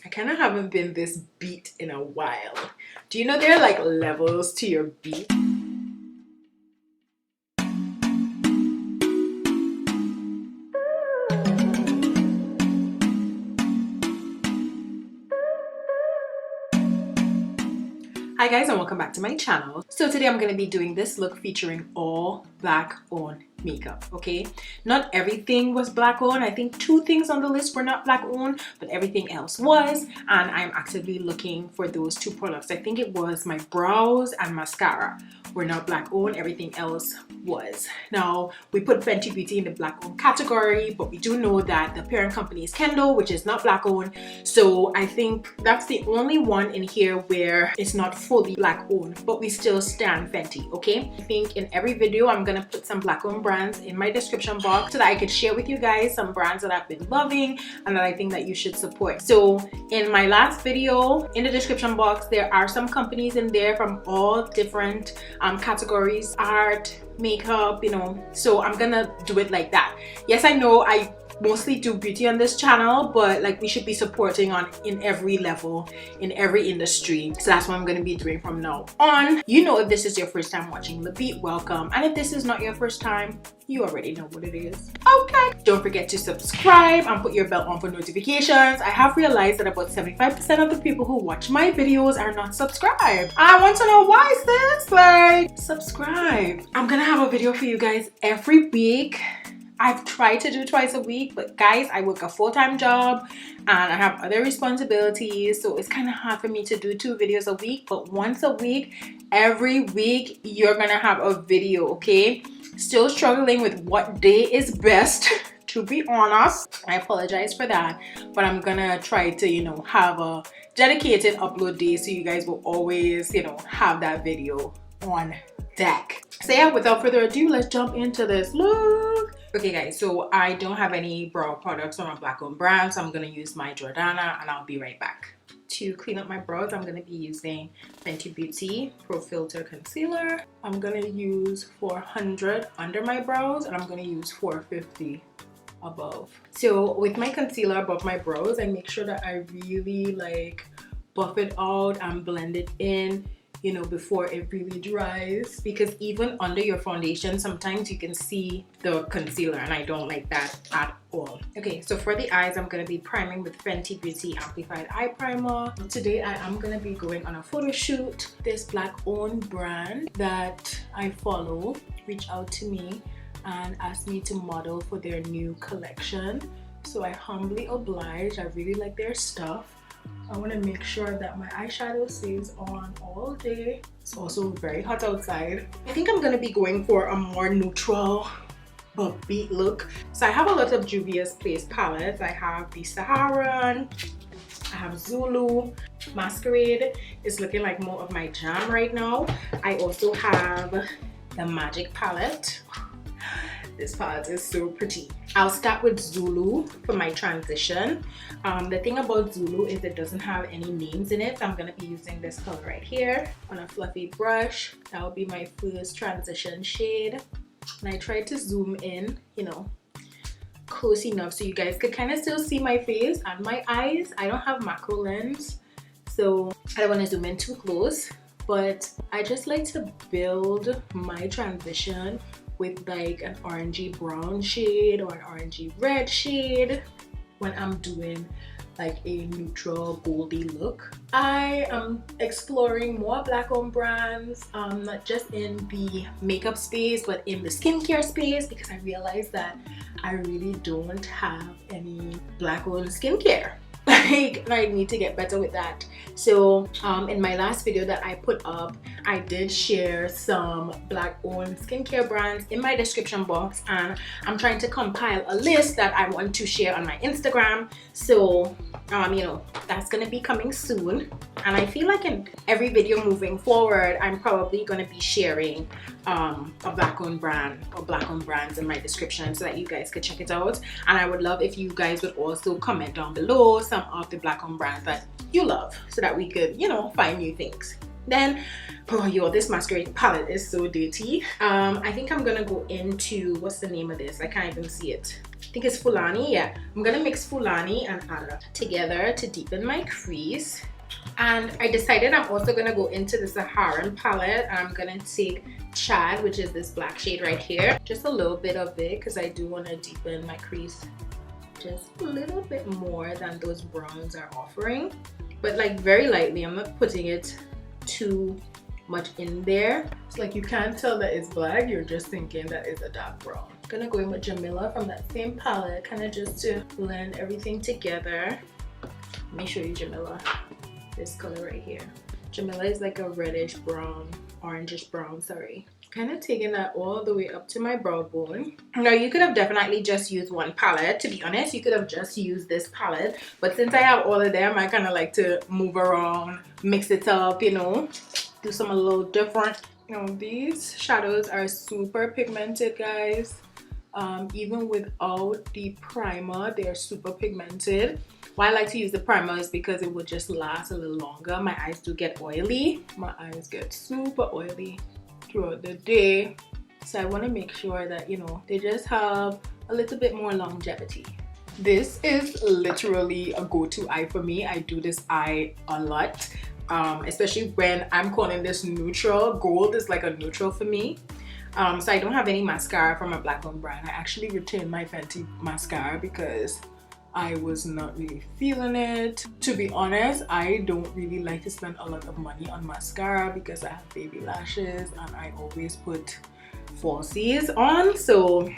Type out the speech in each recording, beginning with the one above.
I kind of haven't been this beat in a while. Do you know there are like levels to your beat? Hi guys and welcome back to my channel. So today I'm going to be doing this look featuring all black on makeup, okay? Not everything was black on. I think 2 things on the list were not black on, but everything else was, and I'm actively looking for those 2 products. I think it was my brows and mascara were not black on, everything else was. Now we put Fenty Beauty in the black on category, but we do know that the parent company is Kendall, which is not black on, so I think that's the only one in here where it's not fully black on, but we still stand Fenty, okay? I think in every video I'm gonna put some black on brands in my description box so that I could share with you guys some brands that I've been loving and that I think that you should support. So in my last video in the description box there are some companies in there from all different categories, art, makeup, you know, so I'm gonna do it like that. Yes, I know I mostly do beauty on this channel, but like we should be supporting in every level, in every industry. So that's what I'm going to be doing from now on. You know, if this is your first time watching The Beat, welcome, and if this is not your first time, you already know what it is. Okay, don't forget to subscribe and put your bell on for notifications. I have realized that about 75% of the people who watch my videos are not subscribed. I want to know why, sis. Like, subscribe. I'm gonna have a video for you guys every week. I've tried to do twice a week, but guys, I work a full-time job and I have other responsibilities, so it's kind of hard for me to do 2 videos a week. But once a week, every week, you're gonna have a video, okay? Still struggling with what day is best, to be honest. I apologize for that, but I'm gonna try to, you know, have a dedicated upload day so you guys will always, you know, have that video on deck. So yeah, without further ado, let's jump into this look. Okay guys, so I don't have any brow products on a black on brand, so I'm gonna use my Jordana and I'll be right back. To clean up my brows, I'm gonna be using Fenty Beauty Pro Filtr Concealer. I'm gonna use 400 under my brows and I'm gonna use 450 above. So with my concealer above my brows, I make sure that I really like buff it out and blend it in, you know, before it really dries, because even under your foundation sometimes you can see the concealer and I don't like that at all. Okay, so for the eyes I'm going to be priming with Fenty Beauty Amplified Eye Primer. Today I am going to be going on a photo shoot. This black owned brand that I follow reached out to me and asked me to model for their new collection, so I humbly obliged. I really like their stuff. I want to make sure that my eyeshadow stays on all day. It's also very hot outside. I think I'm going to be going for a more neutral but beat look. So I have a lot of Juvia's Place palettes. I have the Saharan, I have Zulu. Masquerade is looking like more of my jam right now. I also have the Magic palette. This palette is so pretty. I'll start with Zulu for my transition. The thing about Zulu is it doesn't have any names in it. So I'm going to be using this color right here on a fluffy brush. That will be my first transition shade. And I tried to zoom in, you know, close enough so you guys could kind of still see my face and my eyes. I don't have macro lens, so I don't want to zoom in too close. But I just like to build my transition with like an orangey brown shade or an orangey red shade when I'm doing like a neutral goldy look. I am exploring more black owned brands, not just in the makeup space but in the skincare space, because I realized that I really don't have any black owned skincare. Like, I need to get better with that. So in my last video that I put up, I did share some black owned skincare brands in my description box, and I'm trying to compile a list that I want to share on my Instagram. So you know, that's gonna be coming soon, and I feel like in every video moving forward I'm probably gonna be sharing a black owned brand or black owned brands in my description so that you guys could check it out. And I would love if you guys would also comment down below some of the black owned brands that you love so that we could, you know, find new things. Then, oh yo, this Masquerade palette is so dirty. I think I'm gonna go into, what's the name of this? I can't even see it. I think it's Fulani. Yeah, I'm gonna mix Fulani and Ada together to deepen my crease. And I decided I'm also gonna go into the Saharan palette. I'm gonna take Chad, which is this black shade right here, just a little bit of it because I do want to deepen my crease just a little bit more than those browns are offering, but like very lightly. I'm not putting it too much in there. It's like you can't tell that it's black, you're just thinking that it's a dark brown. I'm gonna go in with Jamila from that same palette, kind of just to blend everything together. Let me show you Jamila. This color right here. Jamila is like a reddish brown, orangish brown, sorry. Kind of taking that all the way up to my brow bone. Now you could have definitely just used one palette. To be honest, you could have just used this palette, but since I have all of them, I kind of like to move around, mix it up, you know, do something a little different. You know, these shadows are super pigmented, guys. Even without the primer, they are super pigmented. Why I like to use the primer is because it would just last a little longer. My eyes do get oily. My eyes get super oily throughout the day. So I want to make sure that, you know, they just have a little bit more longevity. This is literally a go-to eye for me. I do this eye a lot, especially when I'm calling this neutral. Gold is like a neutral for me. So I don't have any mascara from a black-owned brand. I actually retained my Fenty mascara because I was not really feeling it. To be honest, I don't really like to spend a lot of money on mascara because I have baby lashes and I always put falsies on, so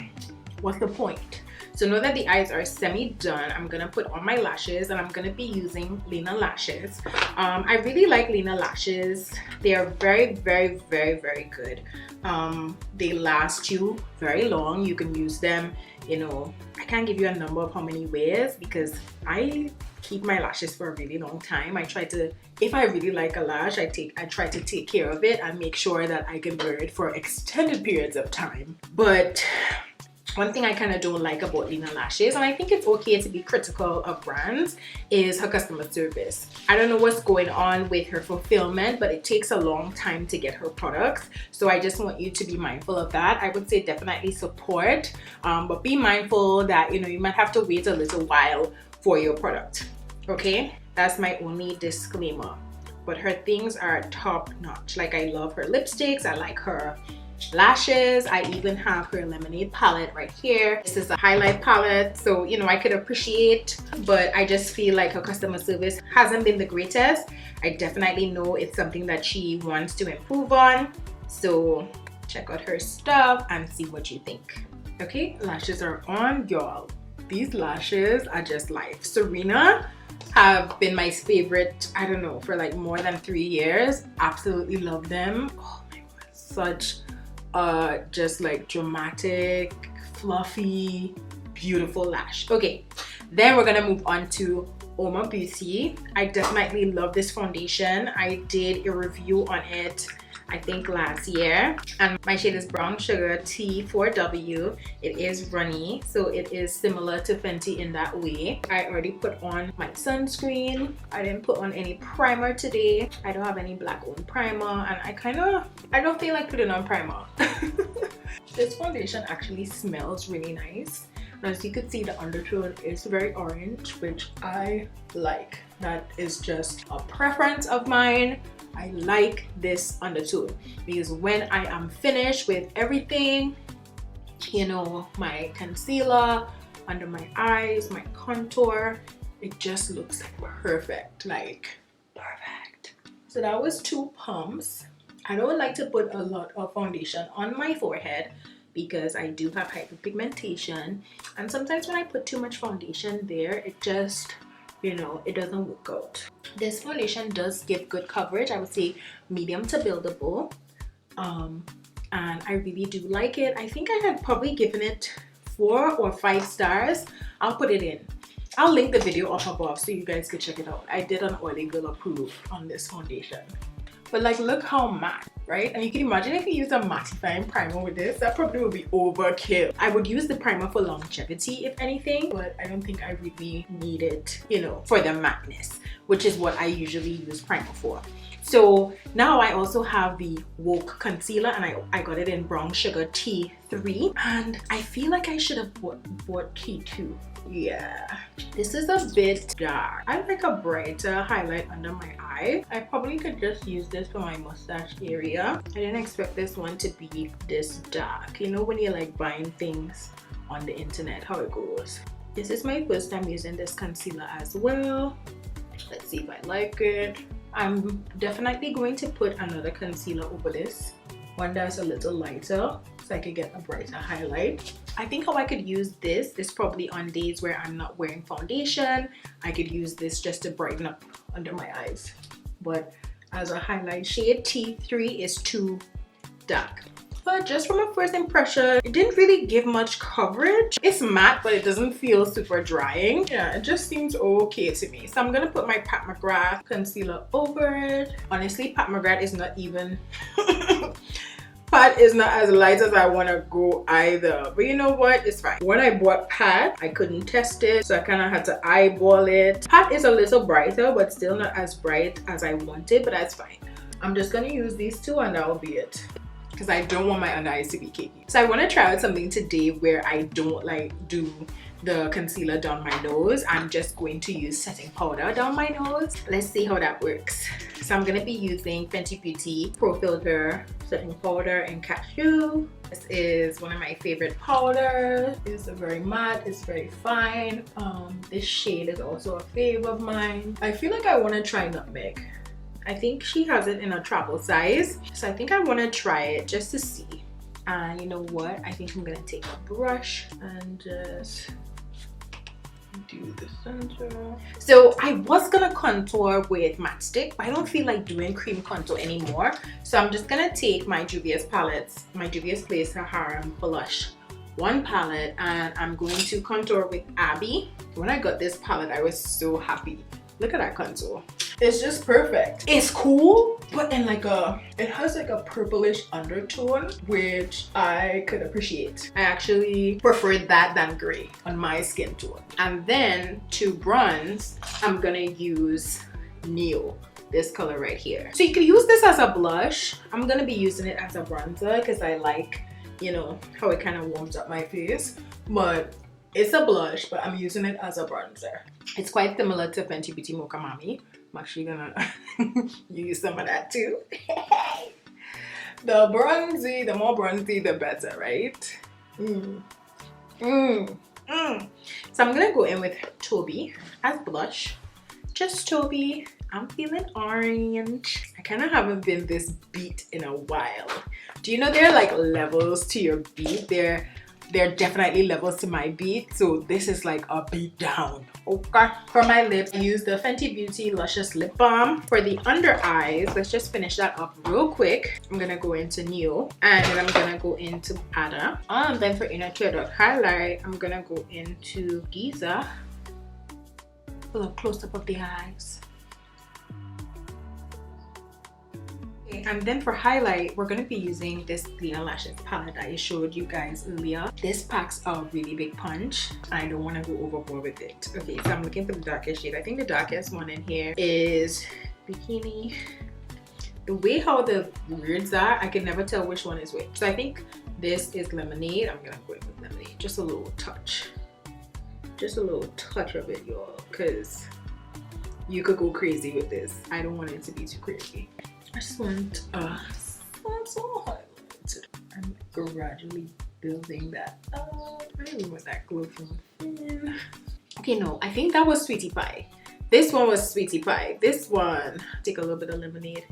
what's the point? So now that the eyes are semi-done, I'm gonna put on my lashes and I'm gonna be using Lena lashes. I really like Lena lashes. They are very, very, very, very good. They last you very long. You can use them, you know, I can't give you a number of how many ways because I keep my lashes for a really long time. I try to, if I really like a lash, I try to take care of it and make sure that I can wear it for extended periods of time. But one thing I kind of don't like about Lena lashes, and I think it's okay to be critical of brands, is her customer service. I don't know what's going on with her fulfillment, but it takes a long time to get her products. So I just want you to be mindful of that. I would say definitely support, but be mindful that, you know, you might have to wait a little while for your product. Okay, that's my only disclaimer. But her things are top notch. Like, I love her lipsticks. I like her lashes. I even have her lemonade palette right here. This is a highlight palette, so you know, I could appreciate, but I just feel like her customer service hasn't been the greatest. I definitely know it's something that she wants to improve on, so check out her stuff and see what you think. Okay, lashes are on, y'all. These lashes are just life. Serena have been my favorite, I don't know, for like more than 3 years. Absolutely love them. Oh my god, such just like dramatic, fluffy, beautiful lash. Okay, then we're gonna move on to Uoma Beauty. I definitely love this foundation. I did a review on it, I think last year, and my shade is Brown Sugar T4W. It is runny, so it is similar to Fenty in that way. I already put on my sunscreen. I didn't put on any primer today. I don't have any black owned primer, and I don't feel like putting on primer. This foundation actually smells really nice. As you could see, the undertone is very orange, which I like. That is just a preference of mine. I like this undertone because when I am finished with everything, you know, my concealer under my eyes, my contour, it just looks perfect, like perfect. So that was 2 pumps. I don't like to put a lot of foundation on my forehead because I do have hyperpigmentation, and sometimes when I put too much foundation there, it just, you know, it doesn't work out. This foundation does give good coverage. I would say medium to buildable, and I really do like it. I think I had probably given it 4 or 5 stars. I'll put it in. I'll link the video up above so you guys can check it out. I did an oily girl approve on this foundation. But like, look how matte, right? And you can imagine if you use a mattifying primer with this, that probably would be overkill. I would use the primer for longevity if anything, but I don't think I really need it, you know, for the mateness, which is what I usually use primer for. So now I also have the Woke concealer, and I got it in Brown Sugar T3, and I feel like I should have bought T2. Yeah, this is a bit dark. I like a brighter highlight under my eye. I probably could just use this for my mustache area. I didn't expect this one to be this dark. You know when you're like buying things on the internet, how it goes. This is my first time using this concealer as well. Let's see if I like it. I'm definitely going to put another concealer over this, one that's a little lighter, so I could get a brighter highlight. I think how I could use this is probably on days where I'm not wearing foundation. I could use this just to brighten up under my eyes. But as a highlight shade, T3 is too dark. But just from a first impression, it didn't really give much coverage. It's matte, but it doesn't feel super drying. Yeah, it just seems okay to me. So I'm gonna put my Pat McGrath concealer over it. Honestly, Pat McGrath is not even... Pat is not as light as I want to go either, but you know what, it's fine. When I bought Pat, I couldn't test it, so I kind of had to eyeball it. Pat is a little brighter, but still not as bright as I wanted, but that's fine. I'm just gonna use these two and that'll be it, because I don't want my under eyes to be cakey. So I want to try out something today where I don't like do the concealer down my nose. I'm just going to use setting powder down my nose. Let's see how that works. So I'm going to be using Fenty Beauty Pro Filtr setting powder in Cashew. This is one of my favorite powders. It's very matte, it's very fine. This shade is also a fave of mine. I feel like I want to try Nutmeg. I think she has it in a travel size, so I think I want to try it just to see. And you know what, I think I'm gonna take a brush and just do the center. So I was gonna contour with matte stick, but I don't feel like doing cream contour anymore, so I'm just gonna take my Juvia's palettes, my Juvia's Place Saharan blush, one palette, and I'm going to contour with Abby. When I got this palette, I was so happy. Look at that contour. It's just perfect. It's cool, but in like it has like a purplish undertone, which I could appreciate. I actually preferred that than gray on my skin tone. And then to bronze, I'm gonna use Neo, this color right here. So you can use this as a blush. I'm gonna be using it as a bronzer because I like, you know, how it kind of warms up my face. But it's a blush, but I'm using it as a bronzer. It's quite similar to Fenty Beauty Mocha Mami. I'm actually gonna use some of that too. The more bronzy, the better, right? So I'm gonna go in with Toby as blush. Just Toby. I'm feeling orange. I kind of haven't been this beat in a while. Do you know there are like levels to your beat? There are definitely levels to my beat, so this is like a beat down. Okay. For my lips, I use the Fenty Beauty Luscious Lip Balm. For the under eyes, let's just finish that up real quick. I'm gonna go into Neo, and then I'm gonna go into Ada. And then for inner tear dot highlight, I'm gonna go into Giza. A little close up of the eyes. And then for highlight, we're going to be using this Clear Lashes palette I showed you guys earlier. This packs a really big punch. I don't want to go overboard with it. Okay, so I'm looking for the darkest shade. I think the darkest one in here is Bikini. The way how the words are, I can never tell which one is which. So I think this is Lemonade. I'm going to go in with Lemonade. Just a little touch. Just a little touch of it, y'all. Because you could go crazy with this. I don't want it to be too crazy. I just want so highlighted. I'm gradually building that up. I really want that glow from within. Okay, no, I think that was Sweetie Pie. This one was Sweetie Pie. This one, take a little bit of Lemonade.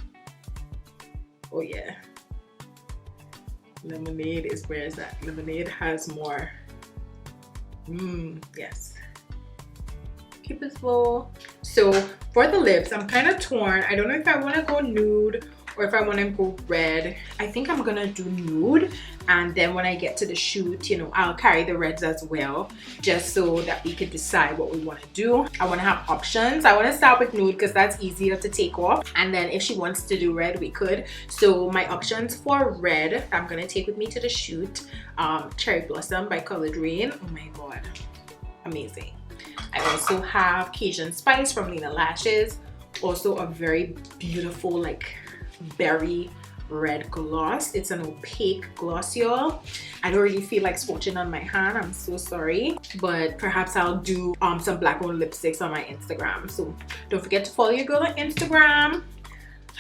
Oh yeah. Lemonade is, where is that? Lemonade has more. Yes. Keep it slow. So for the lips, I'm kind of torn. I don't know if I want to go nude or if I want to go red, I think I'm gonna do nude, and then when I get to the shoot, you know, I'll carry the reds as well, just so that we can decide what we want to do. I want to have options. I want to start with nude because that's easier to take off, and then if she wants to do red, we could. So my options for red, I'm gonna take with me to the shoot, Cherry Blossom by Colored Rain. Oh my god, amazing. I also have Cajun Spice from Lena Lashes, also a very beautiful like berry red gloss. It's an opaque gloss, y'all. I don't really feel like swatching on my hand, I'm so sorry, but perhaps I'll do some black owned lipsticks on my Instagram, so don't forget to follow your girl on Instagram.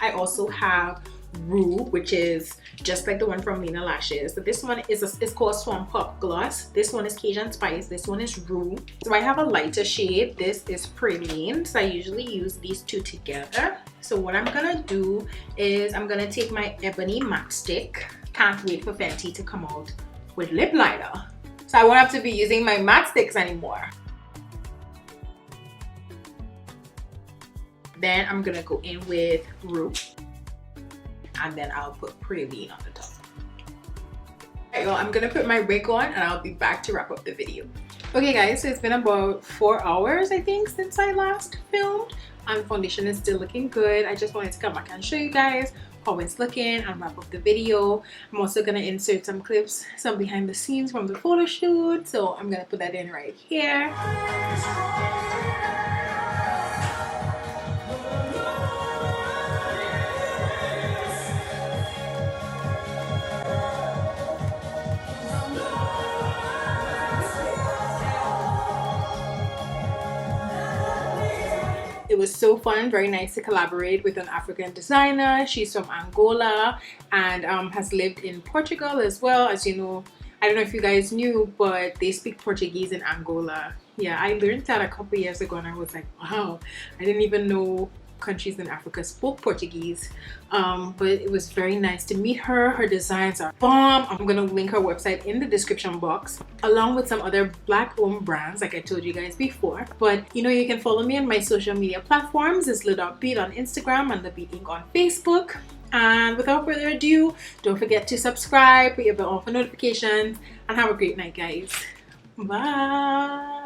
I also have Rue, which is just like the one from Lena Lashes. So this one is called Swamp Pop Gloss. This one is Cajun Spice. This one is Rue. So I have a lighter shade. This is Praline. So I usually use these two together. So what I'm gonna do is I'm gonna take my Ebony MAC stick. Can't wait for Fenty to come out with lip liner, so I won't have to be using my MAC sticks anymore. Then I'm gonna go in with Rue, and then I'll put Praline on the top. Alright, well, I'm gonna put my wig on and I'll be back to wrap up the video. Okay guys, so it's been about 4 hours I think since I last filmed, and foundation is still looking good. I just wanted to come back and show you guys how it's looking and wrap up the video. I'm also gonna insert some clips, some behind the scenes from the photo shoot, so I'm gonna put that in right here. It was so fun, very nice to collaborate with an African designer. She's from Angola and has lived in Portugal as well. As you know, I don't know if you guys knew, but they speak Portuguese in Angola. Yeah, I learned that a couple years ago and I was like, wow, I didn't even know countries in Africa spoke Portuguese. But it was very nice to meet her. Her designs are bomb. I'm gonna link her website in the description box, along with some other black owned brands like I told you guys before. But you know, you can follow me on my social media platforms. It's Beat on Instagram and The Beat Inc on Facebook. And without further ado, don't forget to subscribe, put your bell on for notifications, and have a great night guys. Bye.